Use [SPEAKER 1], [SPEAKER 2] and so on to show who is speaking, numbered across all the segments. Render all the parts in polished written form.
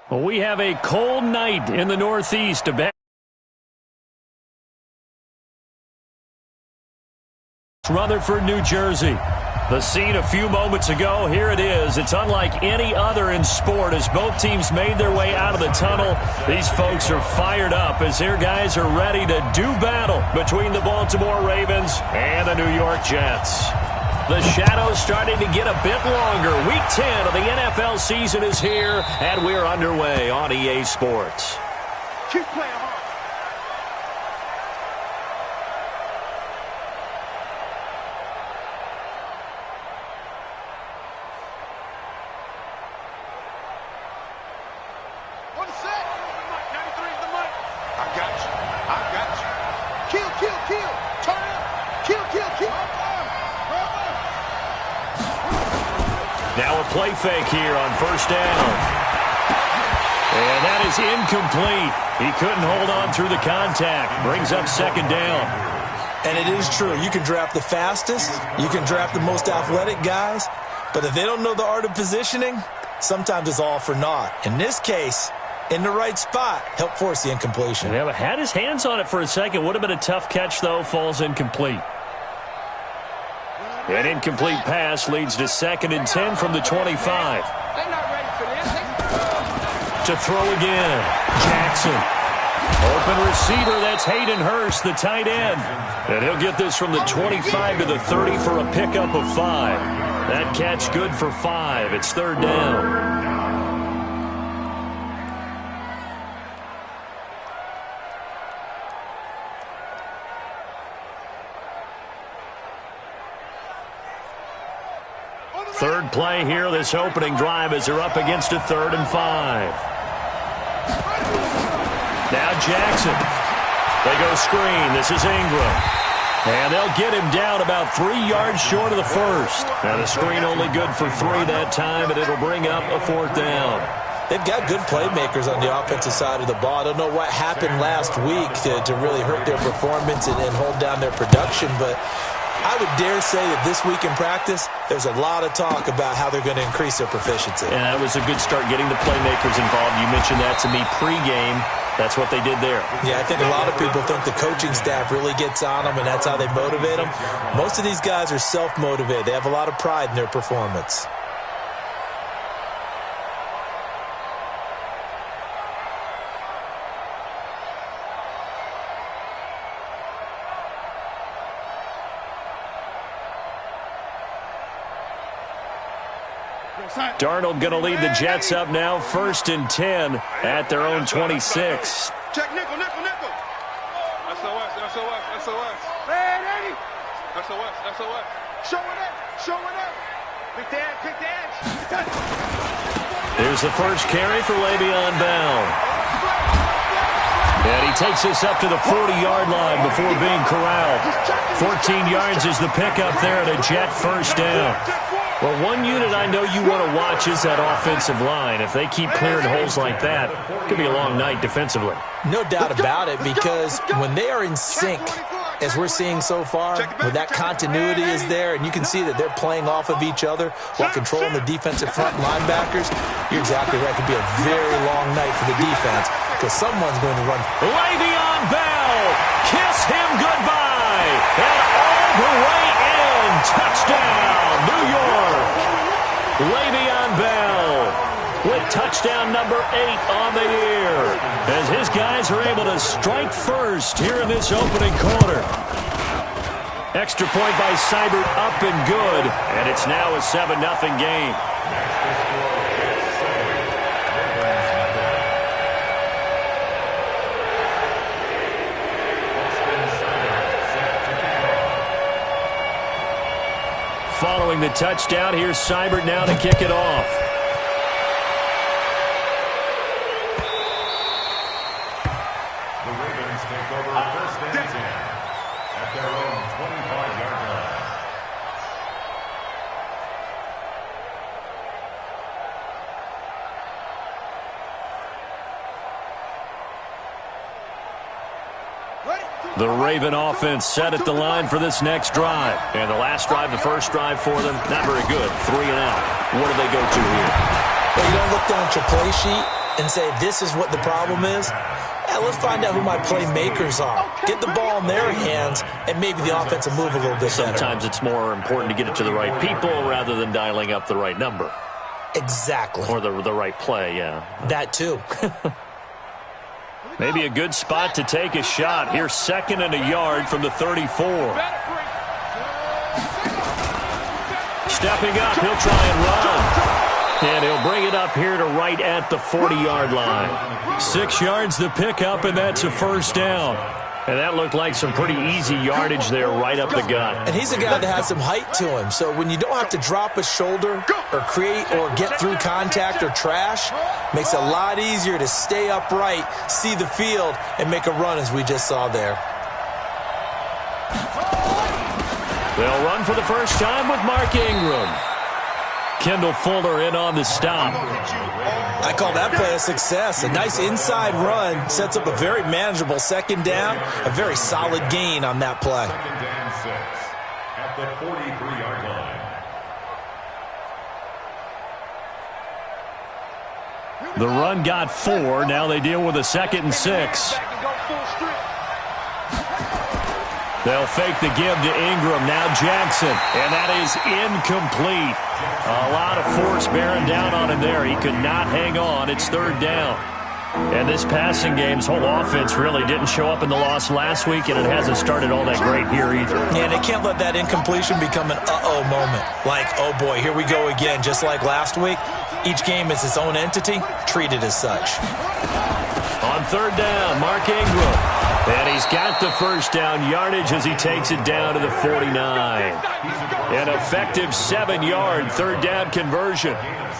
[SPEAKER 1] Well, we have a cold night in the Northeast. Rutherford, New Jersey. The scene a few moments ago, here it is. It's unlike any other in sport as both teams made their way out of the tunnel. These folks are fired up as their guys are ready to do battle between the Baltimore Ravens and the New York Jets. The shadows starting to get a bit longer. Week 10 of the NFL season is here, and we're underway on EA Sports.
[SPEAKER 2] Keep playing hard.
[SPEAKER 1] Now a play fake here on first down. And that is incomplete. He couldn't hold on through the contact. Brings up second down.
[SPEAKER 3] And it is true. You can draft the fastest. You can draft the most athletic guys. But if they don't know the art of positioning, sometimes it's all for naught. In this case, in the right spot, help force the incompletion.
[SPEAKER 1] Yeah, but had his hands on it for a second. Would have been a tough catch, though. Falls incomplete. An incomplete pass leads to 2nd and 10 from the 25. To throw again. Jackson. Open receiver, that's Hayden Hurst, the tight end. And he'll get this from the 25 to the 30 for a pickup of 5. That catch good for 5. It's 3rd down. Third play here, this opening drive as they're up against a 3rd and 5. Now Jackson. They go screen. This is Ingram. And they'll get him down about 3 yards short of the first. Now the screen only good for 3 that time, and it'll bring up a 4th down.
[SPEAKER 3] They've got good playmakers on the offensive side of the ball. I don't know what happened last week to really hurt their performance and hold down their production, but I would dare say that this week in practice, there's a lot of talk about how they're going to increase their proficiency.
[SPEAKER 1] And that was a good start getting the playmakers involved. You mentioned that to me pregame. That's what they did there.
[SPEAKER 3] Yeah, I think a lot of people think the coaching staff really gets on them, and that's how they motivate them. Most of these guys are self-motivated. They have a lot of pride in their performance.
[SPEAKER 1] Darnold going to lead the Jets up now, 1st and 10 at their own 26.
[SPEAKER 2] Check nickel, nickel, nickel. SOS, SOS, SOS. Ready? SOS, SOS. Show it up, show it up. Big dance, big dance.
[SPEAKER 1] Here's the first carry for Le'Veon Bell. And he takes this up to the 40-yard line before being corralled. 14 yards is the pickup there at a Jet first down. Well, one unit I know you want to watch is that offensive line. If they keep clearing holes like that, it could be a long night defensively.
[SPEAKER 3] No doubt about it, because when they are in sync, as we're seeing so far, when that continuity is there, and you can see that they're playing off of each other while controlling the defensive front linebackers, you're exactly right. It could be a very long night for the defense because someone's going to run.
[SPEAKER 1] Le'Veon Bell, kiss him goodbye, and all the way in, touchdown, New York. Le'Veon Bell with touchdown number 8 on the year as his guys are able to strike first here in this opening quarter. Extra point by Seibert up and good, and it's now a 7-0 game. Following the touchdown, here's Seibert now to kick it off.
[SPEAKER 4] The Ravens take over 1st and 10 at their own 25-yard line.
[SPEAKER 1] The Raven offense set at the line for this next drive. And the last drive, the first drive for them, not very good. 3 and out. What do they go to here?
[SPEAKER 3] Well, you don't look down at your play sheet. and say, this is what the problem is? Let's find out who my playmakers are. Get the ball in their hands, and maybe the offense will move a little bit better.
[SPEAKER 1] Sometimes it's more important to get it to the right people rather than dialing up the right number.
[SPEAKER 3] Exactly.
[SPEAKER 1] Or the right play, yeah.
[SPEAKER 3] That too.
[SPEAKER 1] Maybe a good spot to take a shot. Here's 2nd and a yard from the 34. Stepping up, he'll try and run. And he'll bring it up here to right at the 40-yard line. 6 yards to pick up, and that's a first down. And that looked like some pretty easy yardage there right up the gut.
[SPEAKER 3] And he's a guy that has some height to him. So when you don't have to drop a shoulder or create or get through contact or trash, makes it a lot easier to stay upright, see the field, and make a run as we just saw there.
[SPEAKER 1] They'll run for the first time with Mark Ingram. Kendall Fuller in on the stop.
[SPEAKER 3] I call that play a success. A nice inside run sets up a very manageable 2nd down. A very solid gain on that play.
[SPEAKER 4] 2nd and 6 at the 43-yard line.
[SPEAKER 1] The run got 4. Now they deal with a 2nd and 6. They'll fake the give to Ingram. Now Jackson. And that is incomplete. A lot of force bearing down on him there. He could not hang on. It's 3rd down. And this passing game's whole offense really didn't show up in the loss last week, and it hasn't started all that great here either.
[SPEAKER 3] Yeah, they can't let that incompletion become an uh-oh moment. Like, oh boy, here we go again. Just like last week, each game is its own entity, treated as such.
[SPEAKER 1] On 3rd down, Mark Ingram. And he's got the first down yardage as he takes it down to the 49. An effective 7-yard 3rd down conversion.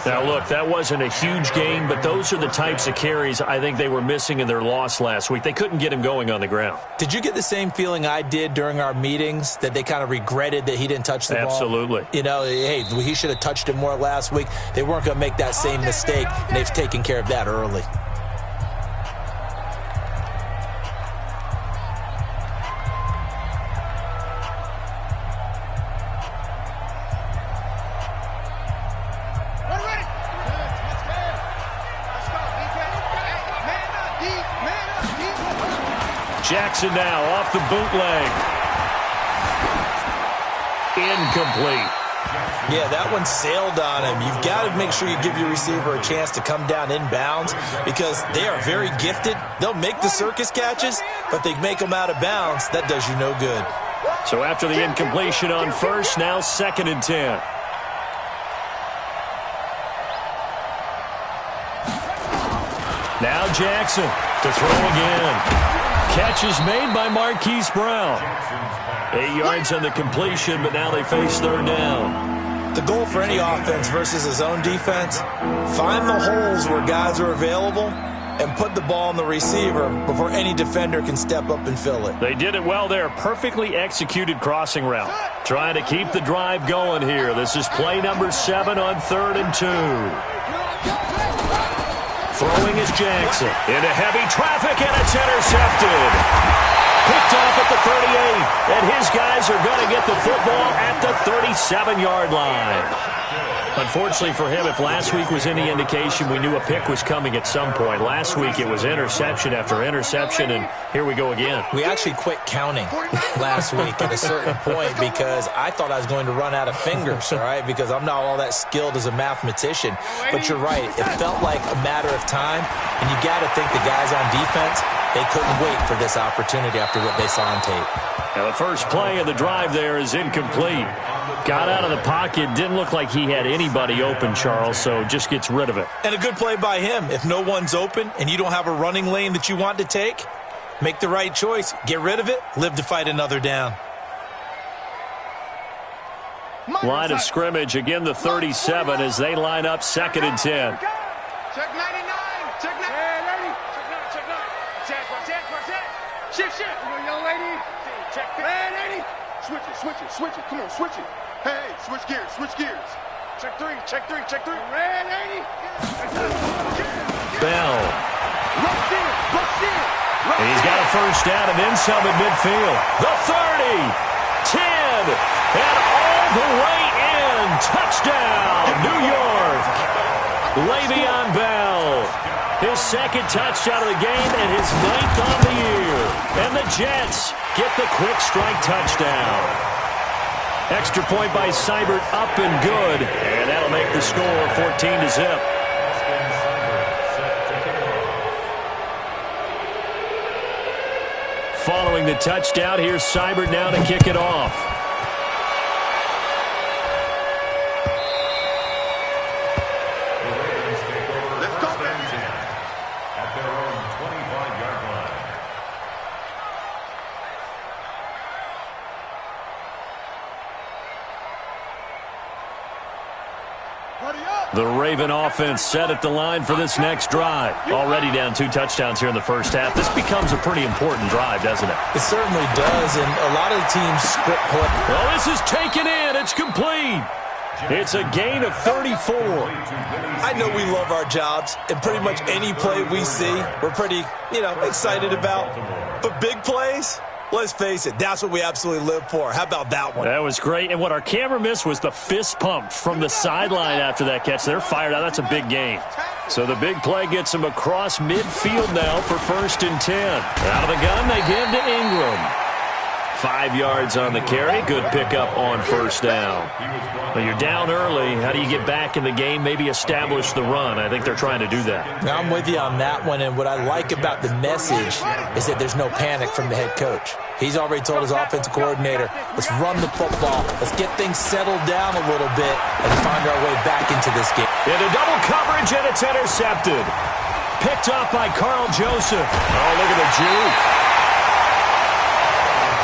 [SPEAKER 1] Now, look, that wasn't a huge gain, but those are the types of carries I think they were missing in their loss last week. They couldn't get him going on the ground.
[SPEAKER 3] Did you get the same feeling I did during our meetings, that they kind of regretted that he didn't touch the ball?
[SPEAKER 1] Absolutely.
[SPEAKER 3] You know, hey, he should have touched it more last week. They weren't going to make that same mistake, and they've taken care of that early.
[SPEAKER 1] Jackson now off the bootleg. Incomplete.
[SPEAKER 3] Yeah, that one sailed on him. You've got to make sure you give your receiver a chance to come down inbounds because they are very gifted. They'll make the circus catches, but they make them out of bounds. That does you no good.
[SPEAKER 1] So after the incompletion on first, now 2nd and 10. Now Jackson to throw again. Catch is made by Marquise Brown. 8 yards on the completion, but now they face 3rd down.
[SPEAKER 3] The goal for any offense versus his own defense, find the holes where guys are available and put the ball on the receiver before any defender can step up and fill it.
[SPEAKER 1] They did it well there. Perfectly executed crossing route. Trying to keep the drive going here. This is play number 7 on 3rd and 2. Throwing is Jackson. Into heavy traffic, and it's intercepted. Picked off at the 38, and his guys are going to get the football at the 37-yard line. Unfortunately for him, if last week was any indication, we knew a pick was coming at some point. Last week it was interception after interception, and here we go again.
[SPEAKER 3] We actually quit counting last week at a certain point because I thought I was going to run out of fingers, all right, because I'm not all that skilled as a mathematician. But you're right. It felt like a matter of time, and you got to think the guys on defense, they couldn't wait for this opportunity after what they saw on tape.
[SPEAKER 1] Now the first play of the drive there is incomplete. Got out of the pocket. Didn't look like he had anybody open, Charles, so just gets rid of it.
[SPEAKER 3] And a good play by him. If no one's open and you don't have a running lane that you want to take, make the right choice. Get rid of it. Live to fight another down.
[SPEAKER 1] Line of scrimmage, again the 37 as they line up 2nd and 10.
[SPEAKER 2] Check 99. Check 9. Hey, lady. Check 9. Check. Shift. Young lady. Check. Hey, lady. Switch it. Come on, switch it. Hey, switch gears. Check 3. Red 80.
[SPEAKER 1] Bell.
[SPEAKER 2] Rushed in.
[SPEAKER 1] And he's got a first down and then some at midfield. The 30, 10, and all the way in. Touchdown, New York. Le'Veon Bell. His his second touchdown of the game and his 9th on the year. And the Jets get the quick strike touchdown. Extra point by Seibert, up and good. And that'll make the score 14-0. Following the touchdown, here's Seibert now to kick it off.
[SPEAKER 4] At their own 25-yard line.
[SPEAKER 1] The Raven offense set at the line for this next drive. Already down 2 touchdowns here in the first half. This becomes a pretty important drive, doesn't it?
[SPEAKER 3] It certainly does, and a lot of the teams script play.
[SPEAKER 1] Well, this is taken in. It's complete. It's a gain of 34.
[SPEAKER 3] I know we love our jobs, and pretty much any play we see, we're pretty, excited about. But big plays, let's face it, that's what we absolutely live for. How about that one?
[SPEAKER 1] That was great. And what our camera missed was the fist pump from the sideline after that catch. They're fired out. That's a big gain. So the big play gets them across midfield now for 1st and 10. Out of the gun, they give to Ingram. 5 yards on the carry. Good pickup on 1st down. Well, you're down early. How do you get back in the game? Maybe establish the run. I think they're trying to do that.
[SPEAKER 3] Now, I'm with you on that one, and what I like about the message is that there's no panic from the head coach. He's already told his offensive coordinator, let's run the football, let's get things settled down a little bit, and find our way back into this game.
[SPEAKER 1] Into double coverage, and it's intercepted. Picked up by Carl Joseph. Oh, look at the juke.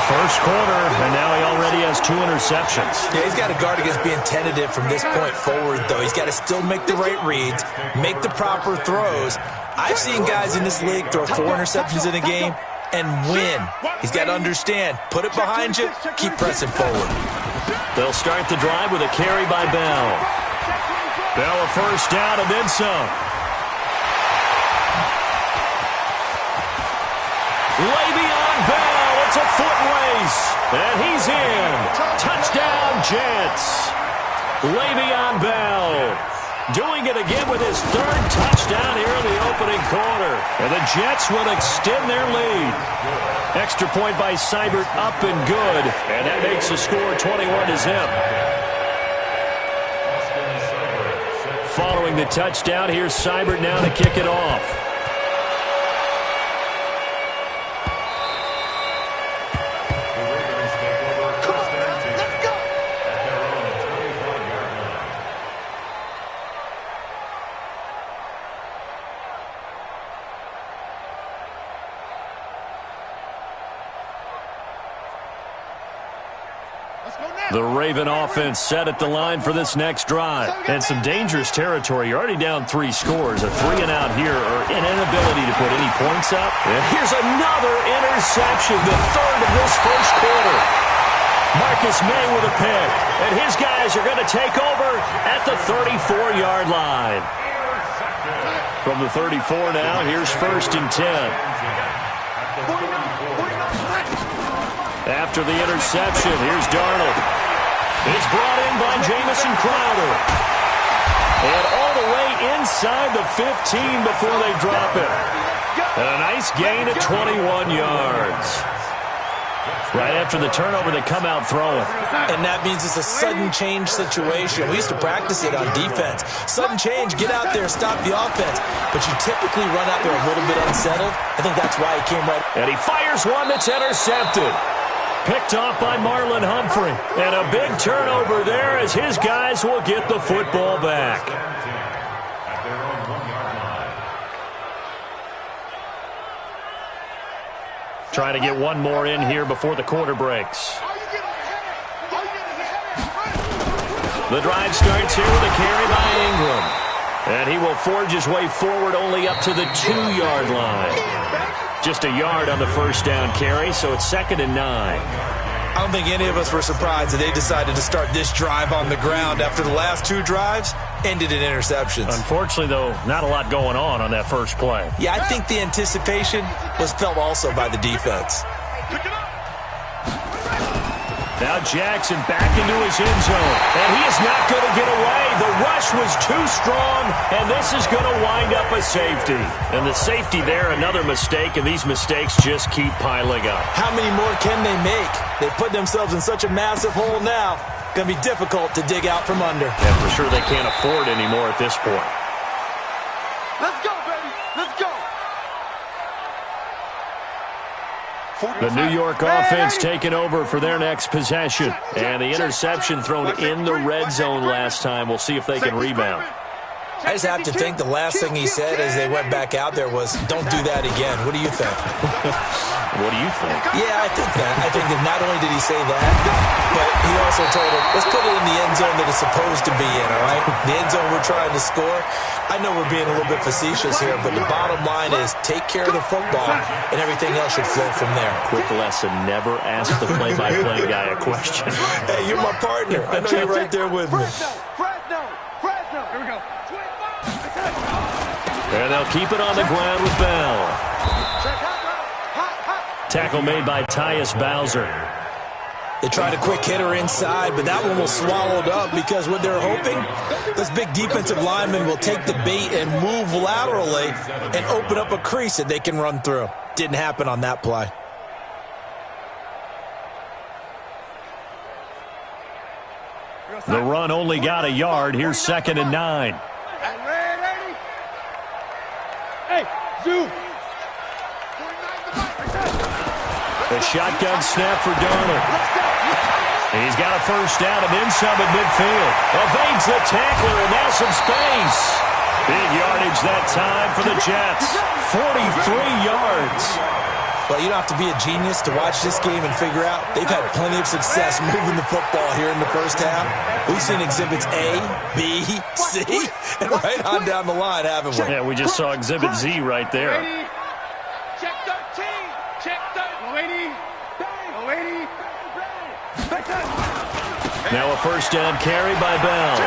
[SPEAKER 1] First quarter, and now he already has 2 interceptions.
[SPEAKER 3] Yeah, he's got to guard against being tentative from this point forward, though. He's got to still make the right reads, make the proper throws. I've seen guys in this league throw 4 interceptions in a game and win. He's got to understand, put it behind you, keep pressing forward.
[SPEAKER 1] They'll start the drive with a carry by Bell. Bell a 1st down and then some. Le'Veon Bell. It's a foot race, and he's in. Touchdown, Jets. Le'Veon Bell doing it again with his 3rd touchdown here in the opening quarter. And the Jets will extend their lead. Extra point by Seibert, up and good. And that makes the score 21-0. Following the touchdown, here's Seibert now to kick it off. The Raven offense set at the line for this next drive. And some dangerous territory. You're already down 3 scores. A 3-and-out here or an inability to put any points up. And here's another interception, the 3rd of this first quarter. Marcus May with a pick. And his guys are going to take over at the 34-yard line. From the 34 now, here's 1st and 10. After the interception, here's Darnold. It's brought in by Jamison Crowder. And all the way inside the 15 before they drop it. And a nice gain at 21 yards. Right after the turnover, they come out throwing.
[SPEAKER 3] And that means it's a sudden change situation. We used to practice it on defense. Sudden change, get out there, stop the offense. But you typically run out there a little bit unsettled. I think that's why he came right.
[SPEAKER 1] And he fires one that's intercepted. Picked off by Marlon Humphrey. And a big turnover there as his guys will get the football back.
[SPEAKER 4] At their own 1-yard line.
[SPEAKER 1] Trying to get one more in here before the quarter breaks. The drive starts here with a carry by Ingram. And he will forge his way forward only up to the 2-yard line. Just a yard on the 1st down carry, so it's 2nd and 9.
[SPEAKER 3] I don't think any of us were surprised that they decided to start this drive on the ground after the last 2 drives ended in interceptions.
[SPEAKER 1] Unfortunately, though, not a lot going on that first play.
[SPEAKER 3] Yeah, I think the anticipation was felt also by the defense.
[SPEAKER 1] Now Jackson back into his end zone, and he is not going to get away. The rush was too strong, and this is going to wind up a safety. And the safety there, another mistake, and these mistakes just keep piling up.
[SPEAKER 3] How many more can they make? They put themselves in such a massive hole now. Going to be difficult to dig out from under.
[SPEAKER 1] And for sure they can't afford any more at this point.
[SPEAKER 2] Let's go, baby. Let's go.
[SPEAKER 1] The New York offense taking over for their next possession. And the interception thrown in the red zone last time. We'll see if they can rebound.
[SPEAKER 3] I just have to think the last thing he said as they went back out there was, don't do that again. What do you think?
[SPEAKER 1] What do you think?
[SPEAKER 3] Yeah, I think that. I think that not only did he say that, but he also told him, let's put it in the end zone that it's supposed to be in, all right? The end zone we're trying to score. I know we're being a little bit facetious here, but the bottom line is take care of the football, and everything else should flow from there.
[SPEAKER 1] Quick lesson, never ask the play-by-play guy a question.
[SPEAKER 3] Hey, you're my partner. I know you're right there with me.
[SPEAKER 2] Fresno. Here we go.
[SPEAKER 1] And they'll keep it on the ground with Bell. Tackle made by Tyus Bowser.
[SPEAKER 3] They tried a quick hitter inside, but that one was swallowed up because what they're hoping, this big defensive lineman will take the bait and move laterally and open up a crease that they can run through. Didn't happen on that play.
[SPEAKER 1] The run only got a yard. Here's 2nd and 9.
[SPEAKER 2] Hey, Zoo.
[SPEAKER 1] The shotgun snap for Darnold. He's got a first down and then some at midfield. Evades the tackler and now some space. Big yardage that time for the Jets. 43 yards.
[SPEAKER 3] Well, you don't have to be a genius to watch this game and figure out they've had plenty of success moving the football here in the first half. We've seen exhibits A, B, C, and right on down the line, haven't we?
[SPEAKER 1] Yeah, we just saw exhibit Z right there.
[SPEAKER 2] Check 13. Check 13.
[SPEAKER 1] Now a first down carry by Bell.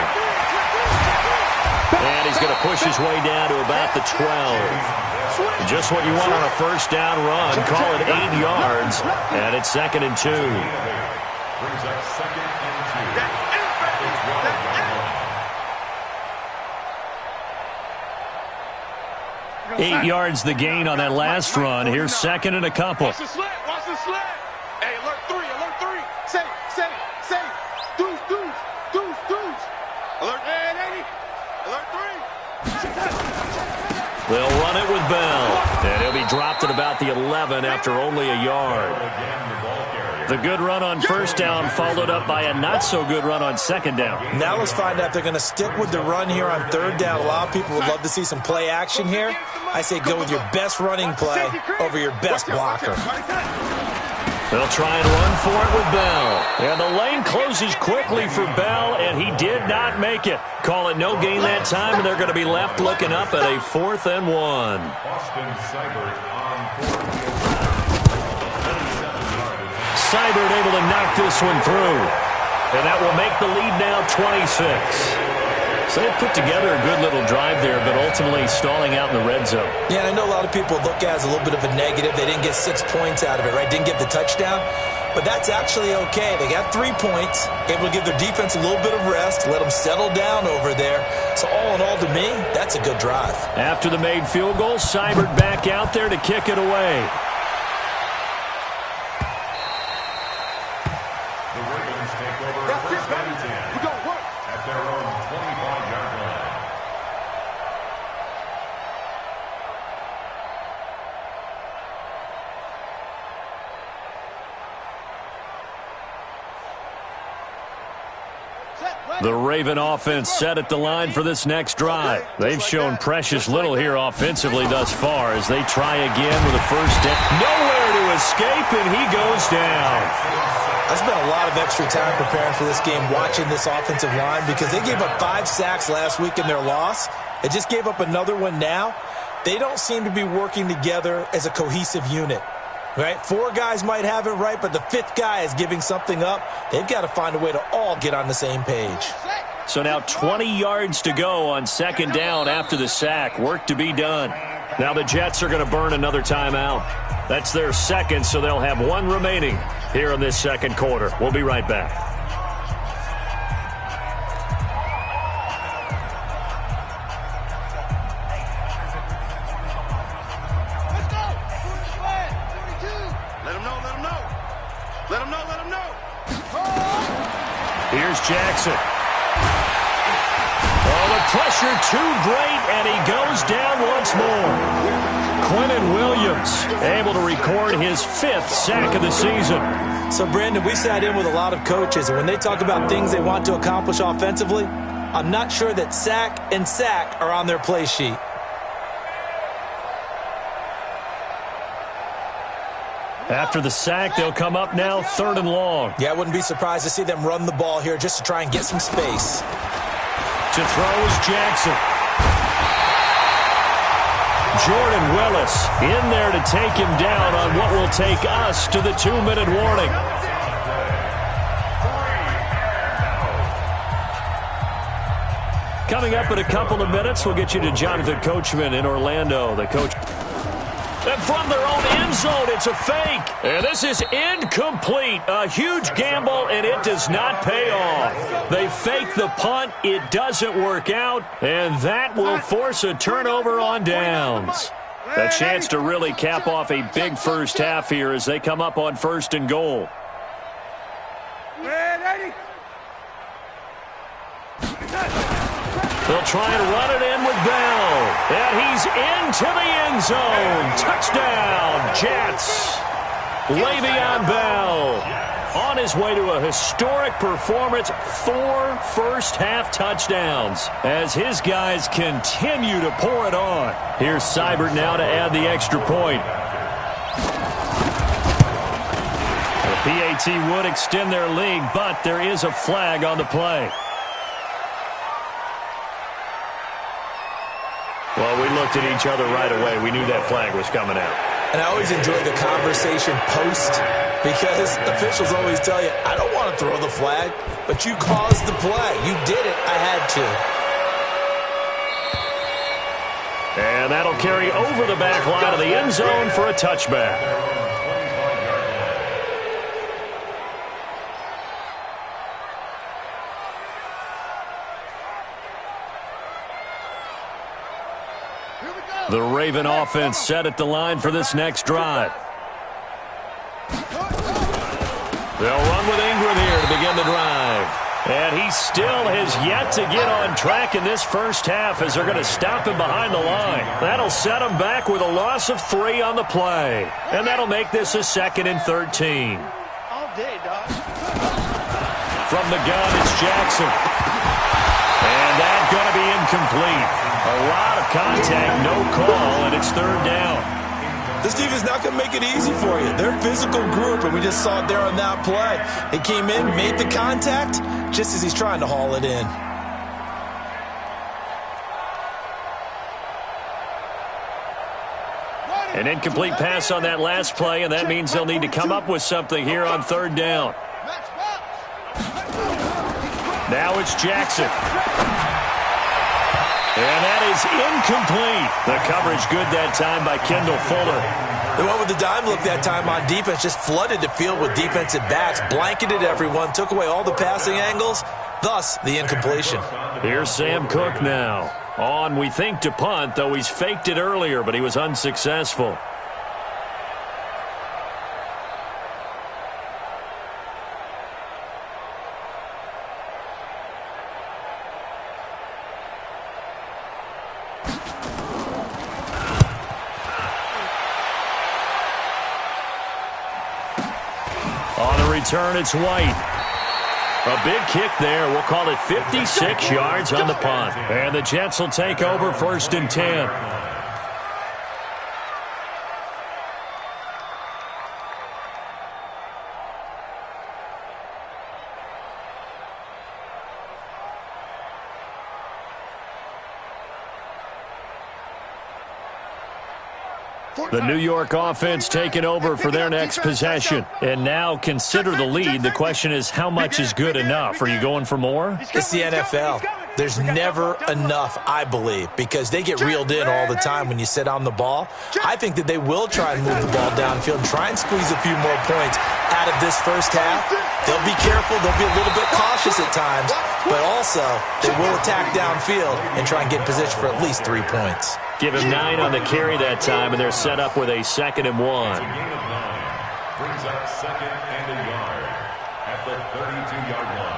[SPEAKER 1] And he's going to push his way down to about the 12. Just what you want on a first down run. Call it 8 yards. And it's 2nd and 2.
[SPEAKER 4] Brings up 2nd and 2.
[SPEAKER 1] 8 yards the gain on that last run. Here's 2nd and a couple.
[SPEAKER 2] Watch the slant. Watch the slant. Hey, alert 3. Alert 3. Say. Deuce. Alert 80. Alert 3.
[SPEAKER 1] They'll run it with Bell. And he'll be dropped at about the 11 after only a yard. The good run on first down followed up by a not-so-good run on second down.
[SPEAKER 3] Now let's find out if they're going to stick with the run here on third down. A lot of people would love to see some play action here. I say go with your best running play over your best blocker.
[SPEAKER 1] They'll try and run for it with Bell. And the lane closes quickly for Bell, and he did not make it. Call it no gain that time, and they're going to be left looking up at a 4th and 1.
[SPEAKER 4] Austin Seibert on 4.
[SPEAKER 1] Seibert able to knock this one through. And that will make the lead now 26. So they put together a good little drive there, but ultimately stalling out in the red zone.
[SPEAKER 3] Yeah, I know a lot of people look at it as a little bit of a negative. They didn't get 6 points out of it, right? Didn't get the touchdown. But that's actually okay. They got 3 points, able to give their defense a little bit of rest, let them settle down over there. So all in all, to me, that's a good drive.
[SPEAKER 1] After the made field goal, Seibert back out there to kick it away.
[SPEAKER 4] The Ravens take over first and 10 at their own 25-yard line.
[SPEAKER 1] The Raven offense set at the line for this next drive. They've shown precious little here offensively thus far as they try again with a first down. Nowhere to escape, and he goes down.
[SPEAKER 3] I spent a lot of extra time preparing for this game watching this offensive line because they gave up 5 sacks last week in their loss. They just gave up another one now. They don't seem to be working together as a cohesive unit. Right? 4 guys might have it right, but the 5th guy is giving something up. They've got to find a way to all get on the same page.
[SPEAKER 1] So now 20 yards to go on second down after the sack. Work to be done. Now the Jets are going to burn another timeout. That's their second, so they'll have one remaining here in this second quarter. We'll be right back. Here's Jackson. Oh, the pressure too great, and he goes down once more. Quinnen Williams able to record his 5th sack of the season.
[SPEAKER 3] So, Brandon, we sat in with a lot of coaches, and when they talk about things they want to accomplish offensively, I'm not sure that sack and sack are on their play sheet.
[SPEAKER 1] After the sack, they'll come up now 3rd and long.
[SPEAKER 3] Yeah, I wouldn't be surprised to see them run the ball here just to try and get some space.
[SPEAKER 1] To throw is Jackson. Jordan Willis in there to take him down on what will take us to the 2-minute warning. Coming up in a couple of minutes, we'll get you to Jonathan Coachman in Orlando. The coach. And from their own end zone, it's a fake. And this is incomplete. A huge gamble, and it does not pay off. They fake the punt. It doesn't work out, and that will force a turnover on downs. A chance to really cap off a big first half here as they come up on 1st and goal. They'll try and run it in with Bell. And he's into the end zone. Touchdown, Jets. Le'Veon Bell on his way to a historic performance. 4 first-half touchdowns as his guys continue to pour it on. Here's Seibert now to add the extra point. The PAT would extend their lead, but there is a flag on the play. Well, we looked at each other right away. We knew that flag was coming out.
[SPEAKER 3] And I always enjoy the conversation post because officials always tell you, I don't want to throw the flag, but you caused the play. You did it. I had to.
[SPEAKER 1] And that'll carry over the back line of the end zone for a touchback. The Raven offense set at the line for this next drive. They'll run with Ingram here to begin the drive. And he still has yet to get on track in this first half as they're going to stop him behind the line. That'll set him back with a loss of 3 on the play. And that'll make this a 2nd and 13.
[SPEAKER 2] All day, dog.
[SPEAKER 1] From the gun, it's Jackson. And that's going to be incomplete. A lot of contact, no call, and it's 3rd down.
[SPEAKER 3] This defense is not going to make it easy for you. They're a physical group, and we just saw it there on that play. He came in, made the contact, just as he's trying to haul it in.
[SPEAKER 1] An incomplete pass on that last play, and that means they'll need to come up with something here on 3rd down. Now it's Jackson. And that is incomplete. The coverage good that time by Kendall Fuller.
[SPEAKER 3] They went with the dime look that time on defense, just flooded the field with defensive backs, blanketed everyone, took away all the passing angles, thus the incompletion.
[SPEAKER 1] Here's Sam Cook now. On, we think, to punt, though he's faked it earlier, but he was unsuccessful. On the return, it's White. A big kick there. We'll call it 56 yards on the punt. And the Jets will take over 1st and 10. The New York offense taking over for their next possession. And now consider the lead. The question is, how much is good enough? Are you going for more?
[SPEAKER 3] It's the NFL. There's never enough, I believe, because they get reeled in all the time when you sit on the ball. I think that they will try and move the ball downfield and try and squeeze a few more points out of this first half. They'll be careful. They'll be a little bit cautious at times, but also they will attack downfield and try and get in position for at least 3 points.
[SPEAKER 1] Give him 9 on the carry that time, and they're set up with a 2nd and 1.
[SPEAKER 4] A gain of 9 brings up 2nd and a yard at the 32-yard line.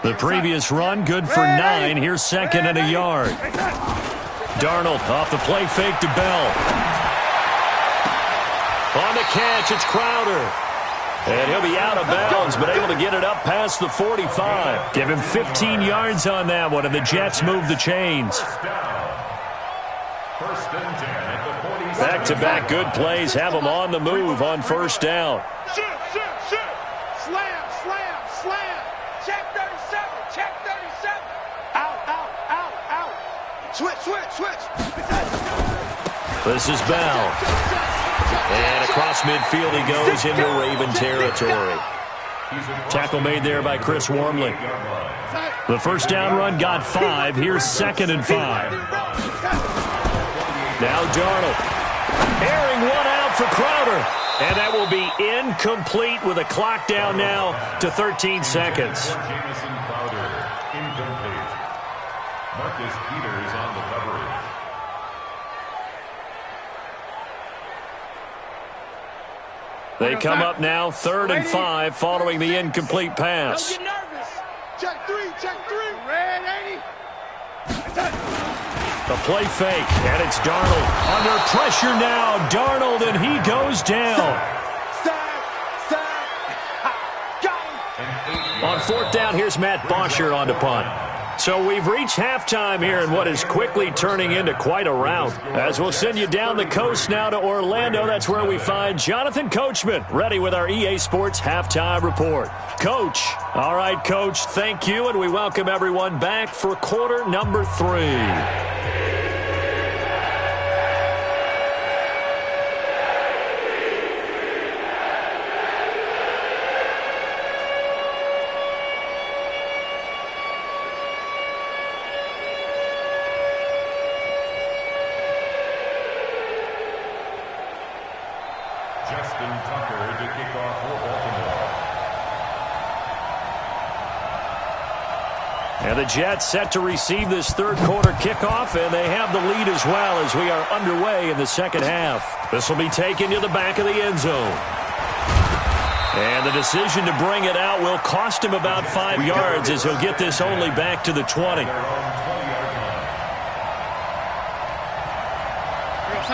[SPEAKER 1] The previous run, good for 9. Here's 2nd and a yard. Darnold off the play fake to Bell. On the catch, it's Crowder. And he'll be out of bounds, but able to get it up past the 45. Give him 15 yards on that one, and the Jets move the chains.
[SPEAKER 4] First and 10 at the 47.
[SPEAKER 1] Back-to-back good plays have them on the move on first down.
[SPEAKER 2] Shoot. Slam. Check 37. Check 37. Out. Switch.
[SPEAKER 1] This is Bell. And across midfield he goes into Raven territory. Tackle made there by Chris Wormley. The first down run got 5. Here's 2nd and 5. Now Darnold. Airing one out for Crowder. And that will be incomplete with a clock down now to 13 seconds.
[SPEAKER 4] Jamison Crowder, incomplete. Marcus Peters on the coverage.
[SPEAKER 1] They come up now 3rd and 5 following the incomplete pass.
[SPEAKER 2] Don't get nervous. Check 3. Red 80.
[SPEAKER 1] The play fake, and it's Darnold. Under pressure now, Darnold, and he goes down. On 4th down, here's Matt Bosher on to punt. So we've reached halftime here in what is quickly turning into quite a rout. As we'll send you down the coast now to Orlando, that's where we find Jonathan Coachman, ready with our EA Sports Halftime Report. Coach. All right, Coach, thank you, and we welcome everyone back for quarter number 3.
[SPEAKER 4] Justin Tucker to kick off for Baltimore.
[SPEAKER 1] And the Jets set to receive this third quarter kickoff, and they have the lead as well as we are underway in the second half. This will be taken to the back of the end zone. And the decision to bring it out will cost him about 5 yards as he'll get this only back to the 20.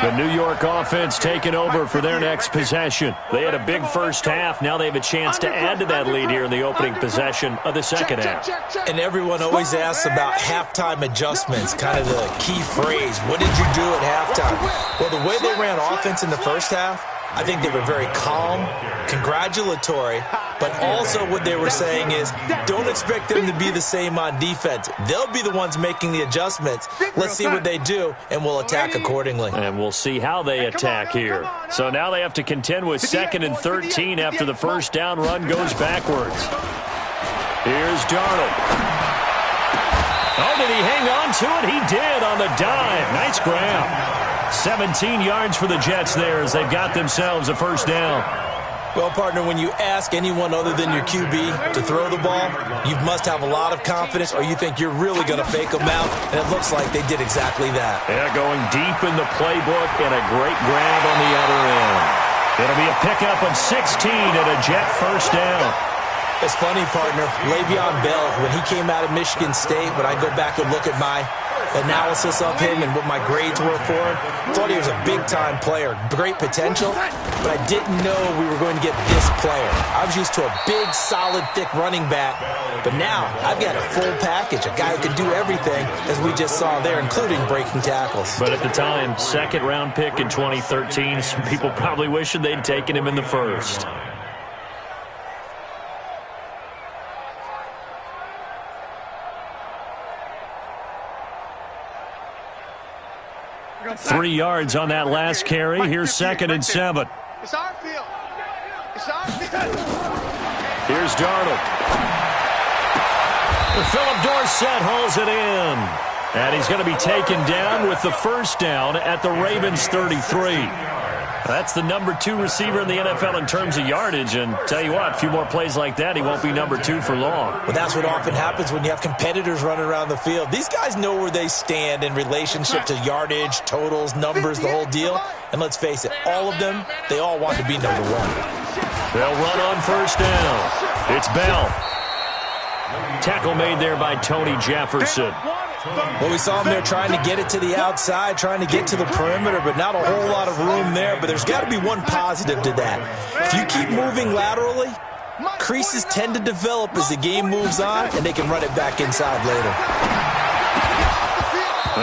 [SPEAKER 1] The New York offense taking over for their next possession. They had a big first half. Now they have a chance to add to that lead here in the opening possession of the second half.
[SPEAKER 3] And everyone always asks about halftime adjustments, kind of the key phrase. What did you do at halftime? Well, the way they ran offense in the first half, I think they were very calm, congratulatory, but also what they were saying is don't expect them to be the same on defense. They'll be the ones making the adjustments. Let's see what they do, and we'll attack accordingly.
[SPEAKER 1] And we'll see how they attack here. So now they have to contend with 2nd and 13 after the first down run goes backwards. Here's Darnold. Oh, did he hang on to it? He did on the dive. Nice grab. 17 yards for the Jets there as they've got themselves a first down.
[SPEAKER 3] Well, partner, when you ask anyone other than your QB to throw the ball, you must have a lot of confidence or you think you're really going to fake them out, and it looks like they did exactly that.
[SPEAKER 1] Yeah, going deep in the playbook and a great grab on the other end. It'll be a pickup of 16 and a Jet first down.
[SPEAKER 3] It's funny, partner, Le'Veon Bell, when he came out of Michigan State, when I go back and look at my analysis of him and what my grades were for him, thought he was a big-time player, great potential, but I didn't know we were going to get this player. I was used to a big, solid, thick running back, but now I've got a full package, a guy who can do everything, as we just saw there, including breaking tackles.
[SPEAKER 1] But at the time, second-round pick in 2013, some people probably wishing they'd taken him in the first. 3 yards on that last carry. Here's 2nd and 7.
[SPEAKER 2] It's our field. It's our field.
[SPEAKER 1] Here's Darnold. Philip Dorsett hauls it in. And he's going to be taken down with the first down at the Ravens 33. That's the number 2 receiver in the NFL in terms of yardage. And tell you what, a few more plays like that, he won't be number 2 for long.
[SPEAKER 3] Well, that's what often happens when you have competitors running around the field. These guys know where they stand in relationship to yardage, totals, numbers, the whole deal. And let's face it, all of them, they all want to be number 1.
[SPEAKER 1] They'll run on first down. It's Bell. Tackle made there by Tony Jefferson.
[SPEAKER 3] Well, we saw him there trying to get it to the outside, trying to get to the perimeter, but not a whole lot of room there. But there's got to be one positive to that. If you keep moving laterally, creases tend to develop as the game moves on, and they can run it back inside later.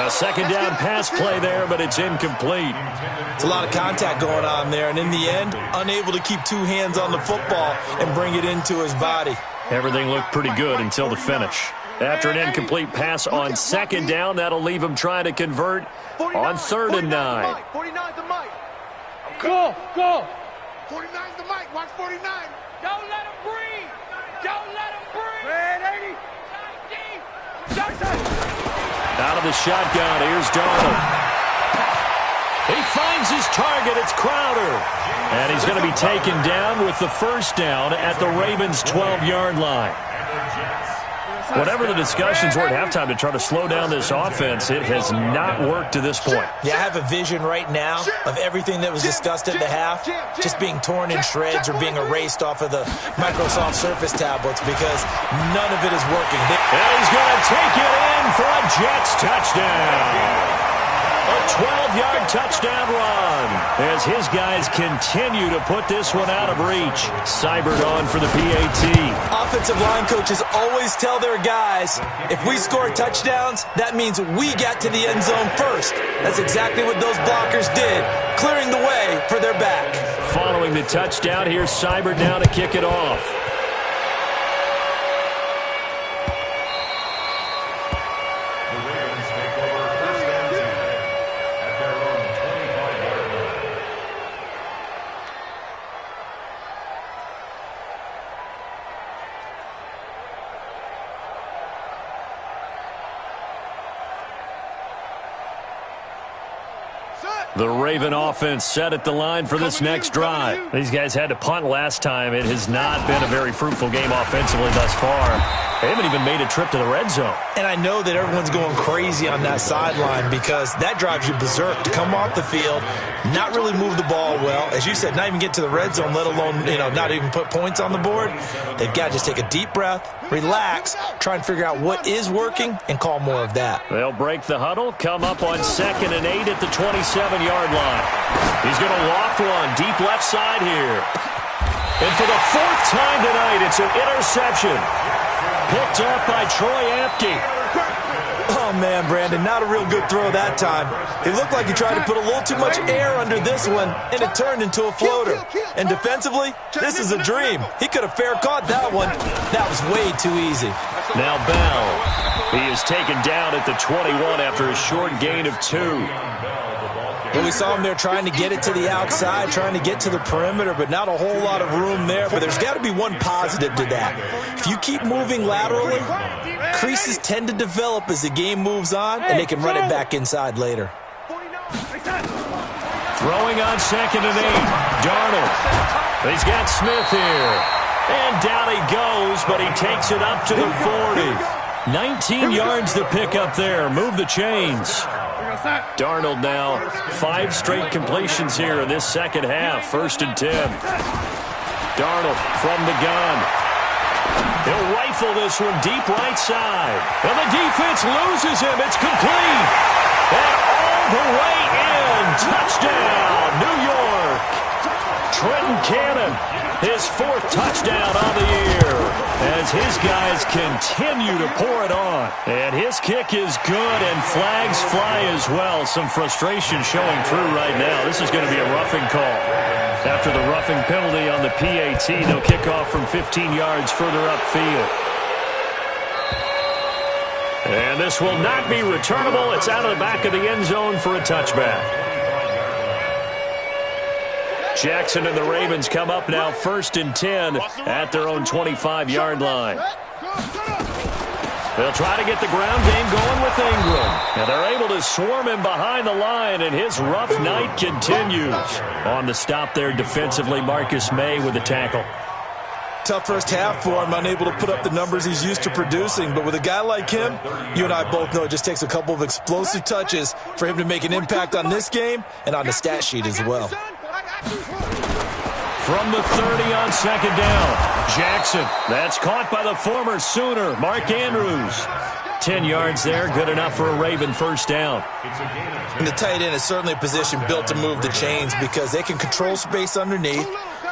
[SPEAKER 1] A second down pass play there, but it's incomplete.
[SPEAKER 3] It's a lot of contact going on there, and in the end, unable to keep 2 hands on the football and bring it into his body.
[SPEAKER 1] Everything looked pretty good until the finish. After an incomplete pass on second down, that'll leave him trying to convert on 3rd and 9.
[SPEAKER 2] 49's the mic.
[SPEAKER 5] Go.
[SPEAKER 2] 49's the mic. Watch 49.
[SPEAKER 5] Don't let him breathe. Don't let him breathe.
[SPEAKER 2] Red 80.
[SPEAKER 1] Out of the shotgun, here's Darnold. He finds his target. It's Crowder. And he's going to be taken down with the first down at the Ravens' 12-yard line. Whatever the discussions were at halftime to try to slow down this offense, it has not worked to this point.
[SPEAKER 3] Yeah, I have a vision right now of everything that was discussed at the half just being torn in shreds or being erased off of the Microsoft Surface tablets because none of it is working.
[SPEAKER 1] And he's going to take it in for a Jets touchdown. A 12-yard touchdown run as his guys continue to put this one out of reach. Seibert on for the PAT.
[SPEAKER 3] Offensive line coaches always tell their guys, if we score touchdowns, that means we got to the end zone first. That's exactly what those blockers did, clearing the way for their back.
[SPEAKER 1] Following the touchdown, here's Seibert now to kick it off. The Raven offense set at the line for this next drive. These guys had to punt last time. It has not been a very fruitful game offensively thus far. They haven't even made a trip to the red zone.
[SPEAKER 3] And I know that everyone's going crazy on that sideline because that drives you berserk to come off the field, not really move the ball well. As you said, not even get to the red zone, let alone, not even put points on the board. They've got to just take a deep breath, relax, try and figure out what is working, and call more of that.
[SPEAKER 1] They'll break the huddle, come up on 2nd and 8 at the 27-yard line. He's going to loft one deep left side here. And for the 4th time tonight, it's an interception. Picked up by Troy Apke.
[SPEAKER 3] Oh, man, Brandon, not a real good throw that time. It looked like he tried to put a little too much air under this one, and it turned into a floater. And defensively, this is a dream. He could have fair caught that one. That was way too easy.
[SPEAKER 1] Now Bell. He is taken down at the 21 after a short gain of 2.
[SPEAKER 3] Well, we saw him there trying to get it to the outside, trying to get to the perimeter, but not a whole lot of room there. But there's got to be one positive to that. If you keep moving laterally, creases tend to develop as the game moves on, and they can run it back inside later.
[SPEAKER 1] Throwing on 2nd and 8. Darnold. He's got Smith here. And down he goes, but he takes it up to the 40. 19 yards to pick up there. Move the chains. Darnold now 5 straight completions here in this second half. 1st and 10. Darnold from the gun. He'll rifle this one deep right side. And the defense loses him. It's complete. And all the way in. Touchdown, New York. Trenton Cannon, his 4th touchdown on the year as his guys continue to pour it on. And his kick is good, and flags fly as well. Some frustration showing through right now. This is going to be a roughing call. After the roughing penalty on the PAT, they'll kick off from 15 yards further upfield. And this will not be returnable. It's out of the back of the end zone for a touchback. Jackson and the Ravens come up now 1st and 10 at their own 25-yard line. They'll try to get the ground game going with Ingram. And they're able to swarm him behind the line, and his rough night continues. On the stop there defensively, Marcus May with the tackle.
[SPEAKER 3] Tough first half for him, unable to put up the numbers he's used to producing. But with a guy like him, you and I both know it just takes a couple of explosive touches for him to make an impact on this game and on the stat sheet as well.
[SPEAKER 1] From the 30 on 2nd down, Jackson. That's caught by the former Sooner, Mark Andrews. 10 yards there, good enough for a Raven first down.
[SPEAKER 3] And the tight end is certainly a position built to move the chains because they can control space underneath.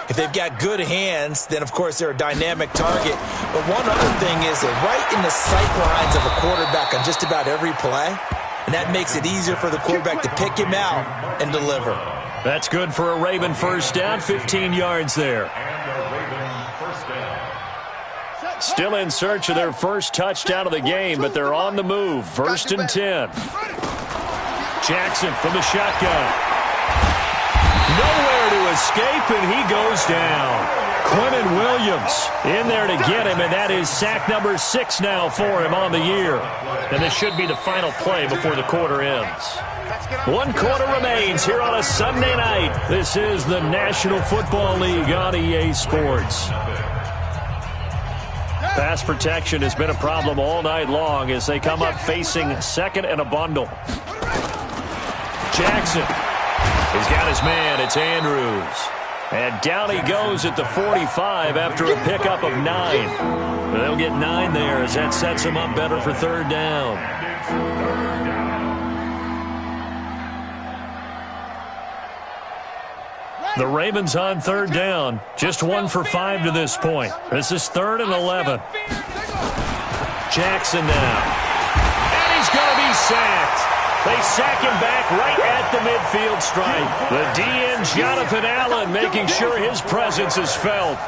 [SPEAKER 3] If they've got good hands, then, of course, they're a dynamic target. But one other thing is they're right in the sight lines of a quarterback on just about every play, and that makes it easier for the quarterback to pick him out and deliver.
[SPEAKER 1] That's good for a Raven first down, 15 yards there. Still in search of their first touchdown of the game, but they're on the move. 1st and 10. Jackson from the shotgun. Nowhere to escape, and he goes down. Quinnen Williams in there to get him, and that is sack number 6 now for him on the year. And this should be the final play before the quarter ends. 1 quarter remains here on a Sunday night. This is the National Football League on EA Sports. Pass protection has been a problem all night long as they come up facing 2nd and a bundle. Jackson. He's got his man. It's Andrews. And down he goes at the 45 after a pickup of 9. They'll get 9 there as that sets him up better for 3rd down. The Ravens on 3rd down. Just 1 for 5 to this point. This is 3rd and 11. Jackson now. And he's going to be sacked. They sack him back right at the midfield stripe. The DN, Jonathan Allen, making sure his presence is felt.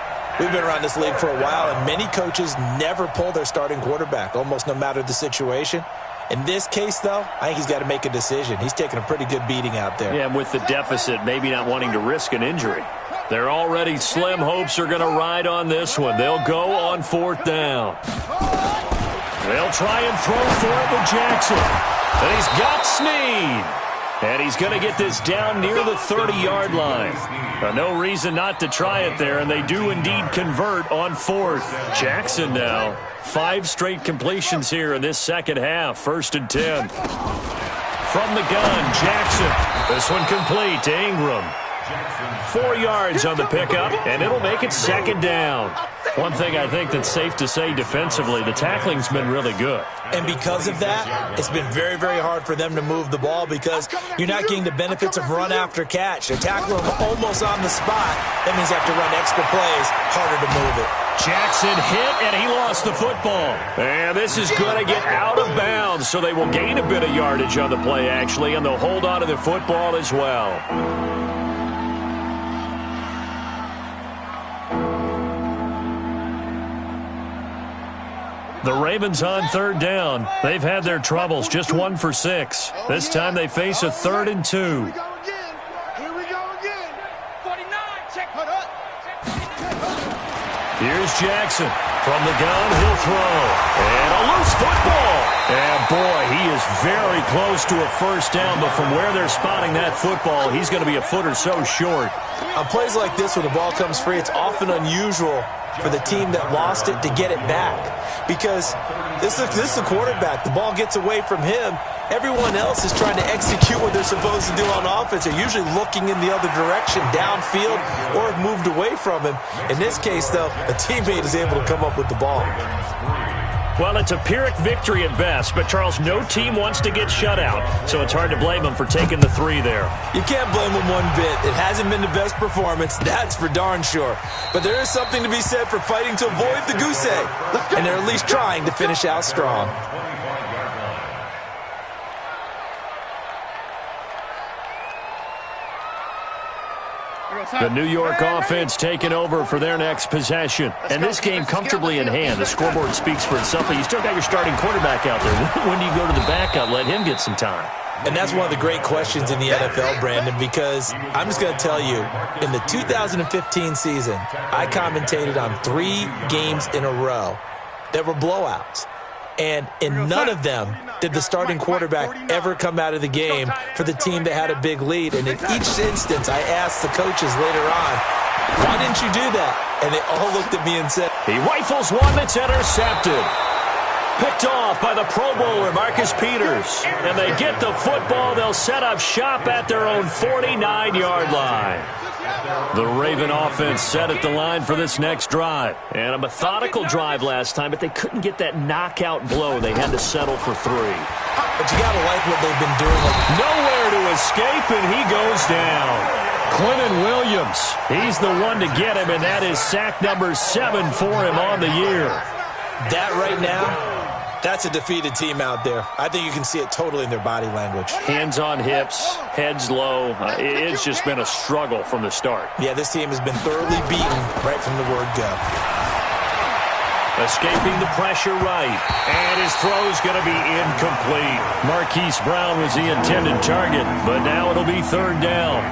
[SPEAKER 3] We've been around this league for a while, and many coaches never pull their starting quarterback, almost no matter the situation. In this case, though, I think he's got to make a decision. He's taking a pretty good beating out there.
[SPEAKER 1] Yeah, and with the deficit, maybe not wanting to risk an injury. Their already slim hopes are going to ride on this one. They'll go on 4th down. They'll try and throw for it with Jackson. And he's got Snead. And he's going to get this down near the 30-yard line. No reason not to try it there, and they do indeed convert on 4th. Jackson now. 5 straight completions here in this second half. 1st and 10. From the gun, Jackson. This one complete to Ingram. 4 yards on the pickup, and it'll make it 2nd down. One thing I think that's safe to say defensively, the tackling's been really good.
[SPEAKER 3] And because of that, it's been very, very hard for them to move the ball because you're not getting the benefits of run after catch. They're tackling them almost on the spot. That means they have to run extra plays, harder to move it.
[SPEAKER 1] Jackson hit, and he lost the football. And this is going to get out of bounds, so they will gain a bit of yardage on the play, actually, and they'll hold on to the football as well. The Ravens on 3rd down. They've had their troubles, just 1 for 6. This time they face a 3rd and 2.
[SPEAKER 2] Here we go again.
[SPEAKER 5] 49, check.
[SPEAKER 1] Here's Jackson. From the gun, he'll throw. And a loose football. And boy, he is very close to a first down, but from where they're spotting that football, he's going to be a foot or so short.
[SPEAKER 3] On plays like this, when the ball comes free, it's often unusual for the team that lost it to get it back. Because this is a quarterback. The ball gets away from him. Everyone else is trying to execute what they're supposed to do on offense. They're usually looking in the other direction, downfield, or have moved away from him. In this case, though, a teammate is able to come up with the ball.
[SPEAKER 1] Well, it's a Pyrrhic victory at best, but, Charles, no team wants to get shut out, so it's hard to blame them for taking the 3 there.
[SPEAKER 3] You can't blame them one bit. It hasn't been the best performance, that's for darn sure. But there is something to be said for fighting to avoid the goose egg, and they're at least trying to finish out strong.
[SPEAKER 1] The New York offense taking over for their next possession. And this game comfortably in hand. The scoreboard speaks for itself, but you still got your starting quarterback out there. When do you go to the backup? Let him get some time.
[SPEAKER 3] And that's one of the great questions in the NFL, Brandon, because I'm just going to tell you, in the 2015 season, I commentated on 3 games in a row that were blowouts. And in none of them did the starting quarterback ever come out of the game for the team that had a big lead. And in each instance, I asked the coaches later on, why didn't you do that? And they all looked at me and said,
[SPEAKER 1] he rifles one that's intercepted. Picked off by the Pro Bowler, Marcus Peters. And they get the football. They'll set up shop at their own 49-yard line. The Raven offense set at the line for this next drive. And a methodical drive last time, but they couldn't get that knockout blow. They had to settle for 3.
[SPEAKER 3] But you got to like what they've been doing.
[SPEAKER 1] Nowhere to escape, and he goes down. Quentin Williams, he's the one to get him, and that is sack number 7 for him on the year.
[SPEAKER 3] That right now, that's a defeated team out there. I think you can see it totally in their body language.
[SPEAKER 1] Hands on hips, heads low. It's just been a struggle from the start.
[SPEAKER 3] Yeah, this team has been thoroughly beaten right from the word go.
[SPEAKER 1] Escaping the pressure right. And his throw's going to be incomplete. Marquise Brown was the intended target, but now it'll be 3rd down.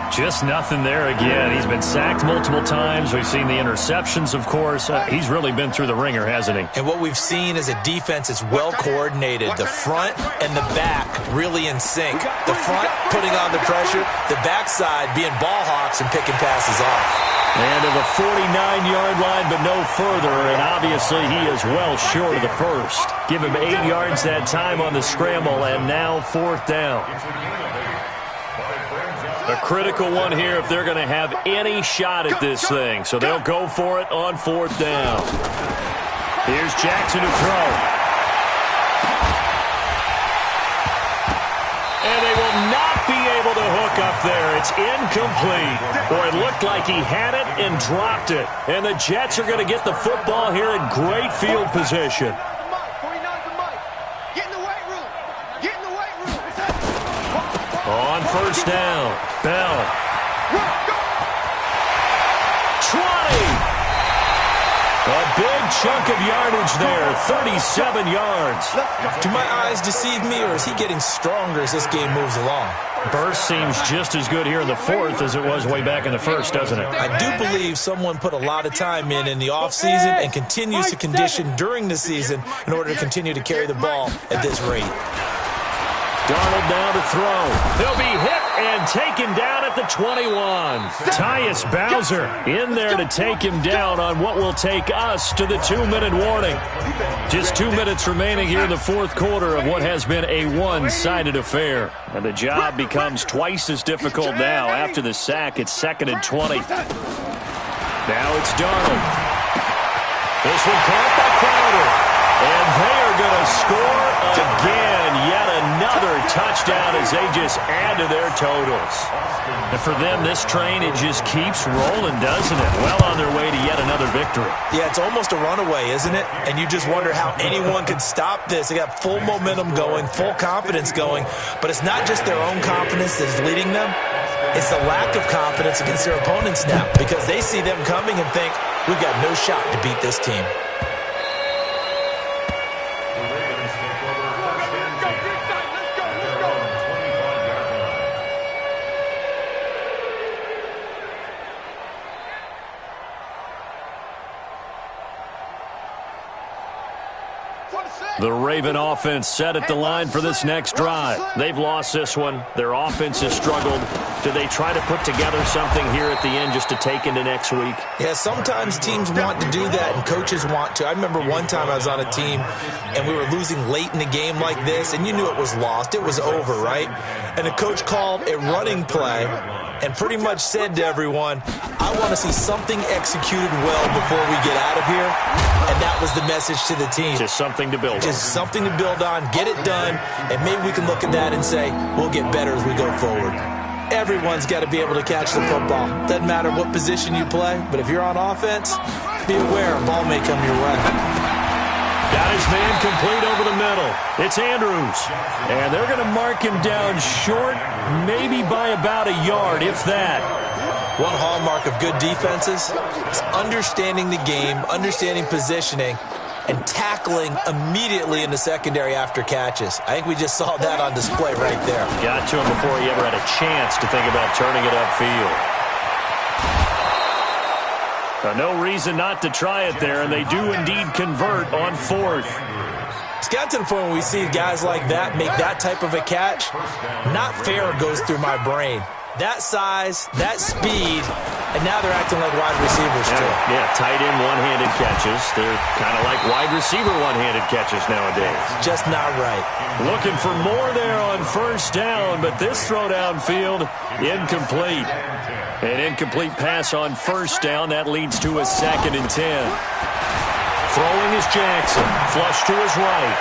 [SPEAKER 1] Just nothing there again. He's been sacked multiple times. We've seen the interceptions, of course. He's really been through the ringer, hasn't he?
[SPEAKER 3] And what we've seen is a defense that's well coordinated. The front and the back really in sync. The front putting on the pressure, the backside being ball hawks and picking passes off.
[SPEAKER 1] And to the 49-yard line, but no further. And obviously he is well short of the first. Give him 8 yards that time on the scramble, and now 4th down. A critical one here if they're going to have any shot at this thing. So they'll go for it on 4th down. Here's Jackson to throw. And they will not be able to hook up there. It's incomplete. Boy, it looked like he had it and dropped it. And the Jets are going to get the football here in great field position. On 1st down, Bell. 20. A big chunk of yardage there, 37 yards.
[SPEAKER 3] Do my eyes deceive me, or is he getting stronger as this game moves along?
[SPEAKER 1] Burst seems just as good here in the 4th as it was way back in the 1st, doesn't it?
[SPEAKER 3] I do believe someone put a lot of time in the offseason and continues to condition during the season in order to continue to carry the ball at this rate.
[SPEAKER 1] Darnold now to throw. He'll be hit and taken down at the 21. Tyus Bowser in there to take him down on what will take us to the 2-minute warning. Just 2 minutes remaining here in the 4th quarter of what has been a one-sided affair. And the job becomes twice as difficult now after the sack. It's 2nd and 20. Now it's Darnold. This one caught by Crowder. And they are going to score again. Yet another touchdown as they just add to their totals. And for them, this train, it just keeps rolling, doesn't it? Well on their way to yet another victory.
[SPEAKER 3] Yeah, it's almost a runaway, isn't it? And you just wonder how anyone could stop this. They got full momentum going, full confidence going. But it's not just their own confidence that's leading them. It's the lack of confidence against their opponents now, because they see them coming and think, we've got no shot to beat this team.
[SPEAKER 1] The Raven offense set at the line for this next drive. They've lost this one. Their offense has struggled. Do they try to put together something here at the end just to take into next week?
[SPEAKER 3] Yeah, sometimes teams want to do that and coaches want to. I remember one time I was on a team and we were losing late in a game like this, and you knew it was lost. It was over, right? And the coach called a running play and pretty much said to everyone, I want to see something executed well before we get out of here. And that was the message to the team.
[SPEAKER 1] Just something to build on.
[SPEAKER 3] Just something to build on, get it done, and maybe we can look at that and say, we'll get better as we go forward. Everyone's got to be able to catch the football. Doesn't matter what position you play, but if you're on offense, be aware a ball may come your way.
[SPEAKER 1] Got his man complete over the middle. It's Andrews. And they're going to mark him down short, maybe by about a yard, if that.
[SPEAKER 3] One hallmark of good defenses is understanding the game, understanding positioning, and tackling immediately in the secondary after catches. I think we just saw that on display right there.
[SPEAKER 1] Got to him before he ever had a chance to think about turning it upfield. No reason not to try it there, and they do indeed convert on 4th.
[SPEAKER 3] It's got to the point when we see guys like that make that type of a catch, not fair goes through my brain. That size, that speed, and now they're acting like wide receivers too.
[SPEAKER 1] Yeah, tight end one-handed catches. They're kind of like wide receiver one-handed catches nowadays.
[SPEAKER 3] Just not right.
[SPEAKER 1] Looking for more there on 1st down, but this throw downfield, incomplete. An incomplete pass on 1st down. That leads to a 2nd and 10. Throwing is Jackson. Flush to his right.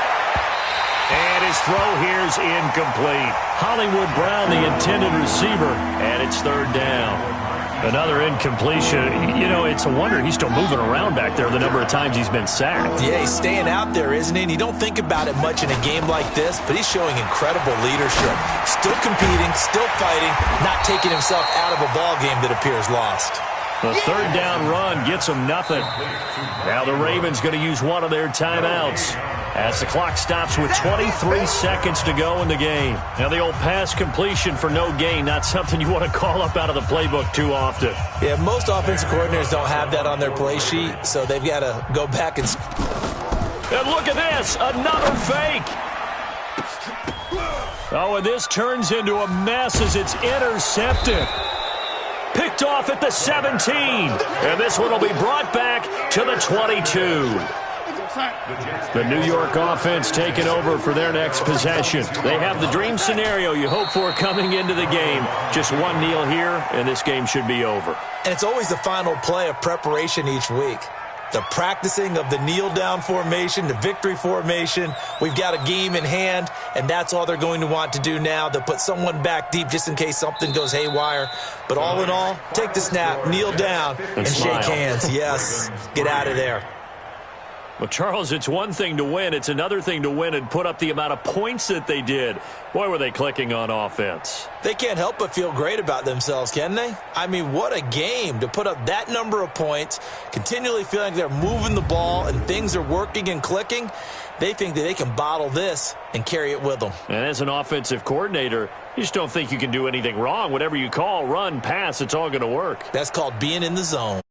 [SPEAKER 1] And his throw here's incomplete. Hollywood Brown, the intended receiver, and it's 3rd down. Another incompletion. You know, it's a wonder he's still moving around back there the number of times he's been sacked.
[SPEAKER 3] Yeah, he's staying out there, isn't he? And you don't think about it much in a game like this, but he's showing incredible leadership. Still competing, still fighting, not taking himself out of a ball game that appears lost.
[SPEAKER 1] The 3rd down run gets him nothing. Now the Ravens going to use one of their timeouts as the clock stops with 23 seconds to go in the game. Now the old pass completion for no gain, not something you want to call up out of the playbook too often.
[SPEAKER 3] Yeah, most offensive coordinators don't have that on their play sheet, so they've got to go back and...
[SPEAKER 1] And look at this, another fake. Oh, and this turns into a mess as it's intercepted. Picked off at the 17. And this one will be brought back to the 22. The New York offense taking over for their next possession. They have the dream scenario you hope for coming into the game. Just one kneel here, and this game should be over.
[SPEAKER 3] And it's always the final play of preparation each week. The practicing of the kneel-down formation, the victory formation. We've got a game in hand, and that's all they're going to want to do now. They'll put someone back deep just in case something goes haywire. But all in all, take the snap, kneel down, and shake hands. Yes, get out of there.
[SPEAKER 1] Well, Charles, it's one thing to win. It's another thing to win and put up the amount of points that they did. Boy, were they clicking on offense.
[SPEAKER 3] They can't help but feel great about themselves, can they? I mean, what a game to put up that number of points, continually feeling like they're moving the ball and things are working and clicking. They think that they can bottle this and carry it with them.
[SPEAKER 1] And as an offensive coordinator, you just don't think you can do anything wrong. Whatever you call, run, pass, it's all going to work.
[SPEAKER 3] That's called being in the zone.